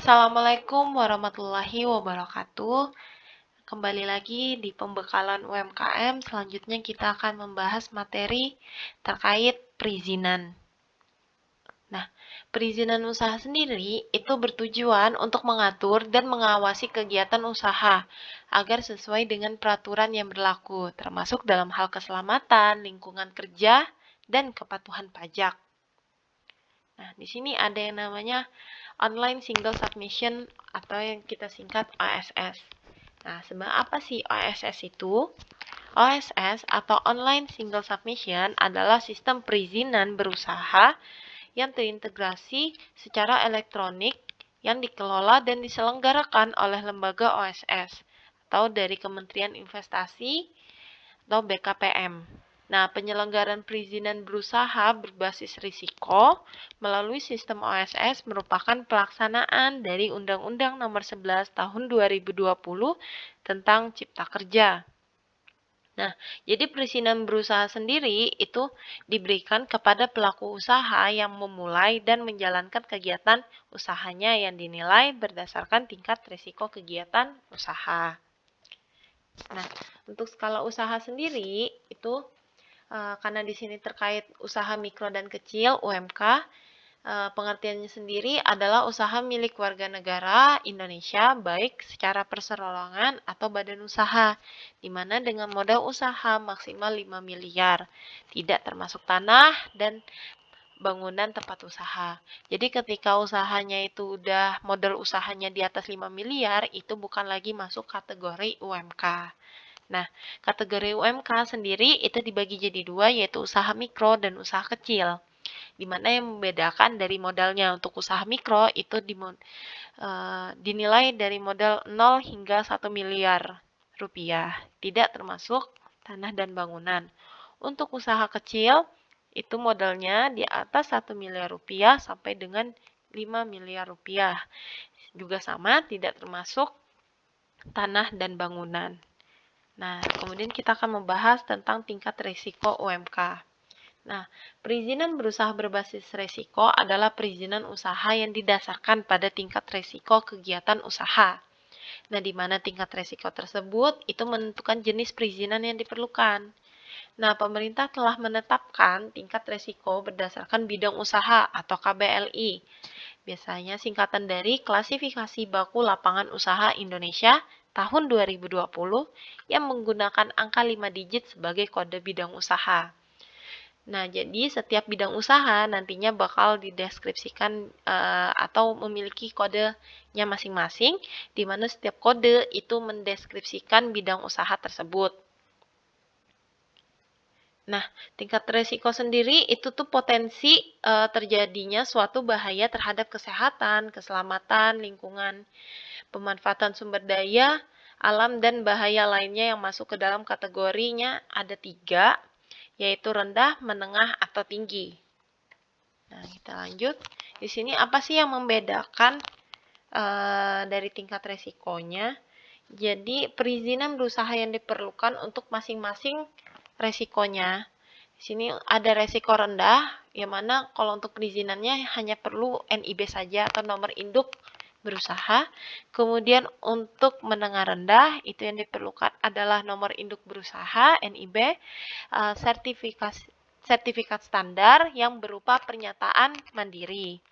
Assalamualaikum warahmatullahi wabarakatuh. Kembali lagi di pembekalan UMKM. Selanjutnya kita akan membahas materi terkait perizinan. Nah, perizinan usaha sendiri itu bertujuan untuk mengatur dan mengawasi kegiatan usaha agar sesuai dengan peraturan yang berlaku, termasuk dalam hal keselamatan, lingkungan kerja, dan kepatuhan pajak. Nah, di sini ada yang namanya Online Single Submission atau yang kita singkat OSS. Nah, sebenarnya apa sih OSS itu? OSS atau Online Single Submission adalah sistem perizinan berusaha yang terintegrasi secara elektronik yang dikelola dan diselenggarakan oleh lembaga OSS atau dari Kementerian Investasi atau BKPM. Nah, penyelenggaraan perizinan berusaha berbasis risiko melalui sistem OSS merupakan pelaksanaan dari Undang-Undang Nomor 11 Tahun 2020 tentang Cipta Kerja. Nah, jadi perizinan berusaha sendiri itu diberikan kepada pelaku usaha yang memulai dan menjalankan kegiatan usahanya yang dinilai berdasarkan tingkat risiko kegiatan usaha. Nah, untuk skala usaha sendiri itu karena di sini terkait usaha mikro dan kecil (UMK), pengertiannya sendiri adalah usaha milik warga negara Indonesia baik secara perserorongan atau badan usaha, di mana dengan modal usaha maksimal 5 miliar, tidak termasuk tanah dan bangunan tempat usaha. Jadi ketika usahanya itu udah modal usahanya di atas 5 miliar, itu bukan lagi masuk kategori UMK. Nah, kategori UMK sendiri itu dibagi jadi dua, yaitu usaha mikro dan usaha kecil. Di mana yang membedakan dari modalnya untuk usaha mikro itu dinilai dari modal 0 hingga 1 miliar rupiah, tidak termasuk tanah dan bangunan. Untuk usaha kecil, itu modalnya di atas 1 miliar rupiah sampai dengan 5 miliar rupiah. Juga sama, tidak termasuk tanah dan bangunan. Nah, kemudian kita akan membahas tentang tingkat risiko UMK. Nah, perizinan berusaha berbasis risiko adalah perizinan usaha yang didasarkan pada tingkat risiko kegiatan usaha. Nah, di mana tingkat risiko tersebut itu menentukan jenis perizinan yang diperlukan. Nah, pemerintah telah menetapkan tingkat risiko berdasarkan bidang usaha atau KBLI. Biasanya singkatan dari Klasifikasi Baku Lapangan Usaha Indonesia tahun 2020 yang menggunakan angka 5 digit sebagai kode bidang usaha. Nah, jadi setiap bidang usaha nantinya bakal dideskripsikan atau memiliki kodenya masing-masing, di mana setiap kode itu mendeskripsikan bidang usaha tersebut. Nah, tingkat risiko sendiri itu tuh potensi terjadinya suatu bahaya terhadap kesehatan, keselamatan, lingkungan, pemanfaatan sumber daya, alam, dan bahaya lainnya yang masuk ke dalam kategorinya ada 3, yaitu rendah, menengah, atau tinggi. Nah, kita lanjut. Di sini apa sih yang membedakan dari tingkat resikonya? Jadi, perizinan berusaha yang diperlukan untuk masing-masing resikonya. Di sini ada resiko rendah, yang mana kalau untuk perizinannya hanya perlu NIB saja atau nomor induk berusaha. Kemudian untuk menengah rendah, itu yang diperlukan adalah nomor induk berusaha, NIB, sertifikat standar yang berupa pernyataan mandiri.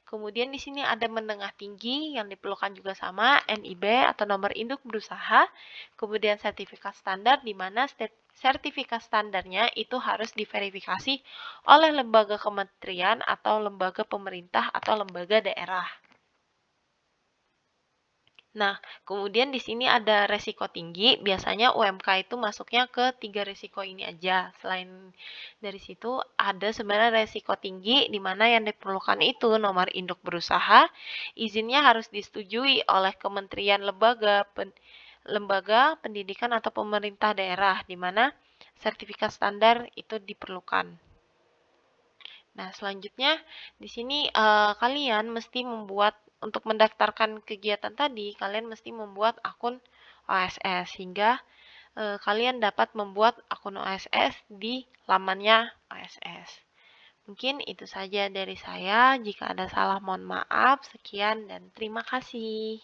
Kemudian di sini ada menengah tinggi yang diperlukan juga sama, NIB atau nomor induk berusaha. Kemudian sertifikat standar di mana sertifikat standarnya itu harus diverifikasi oleh lembaga kementerian atau lembaga pemerintah atau lembaga daerah. Nah, kemudian di sini ada resiko tinggi. Biasanya UMK itu masuknya ke 3 resiko ini aja. Selain dari situ, ada sebenarnya resiko tinggi di mana yang diperlukan itu nomor induk berusaha. Izinnya harus disetujui oleh kementerian lembaga pendidikan atau pemerintah daerah, di mana sertifikat standar itu diperlukan. Nah, selanjutnya di sini kalian mesti membuat untuk mendaftarkan kegiatan tadi, kalian mesti membuat akun OSS sehingga kalian dapat membuat akun OSS di lamannya OSS. Mungkin itu saja dari saya. Jika ada salah, mohon maaf. Sekian dan terima kasih.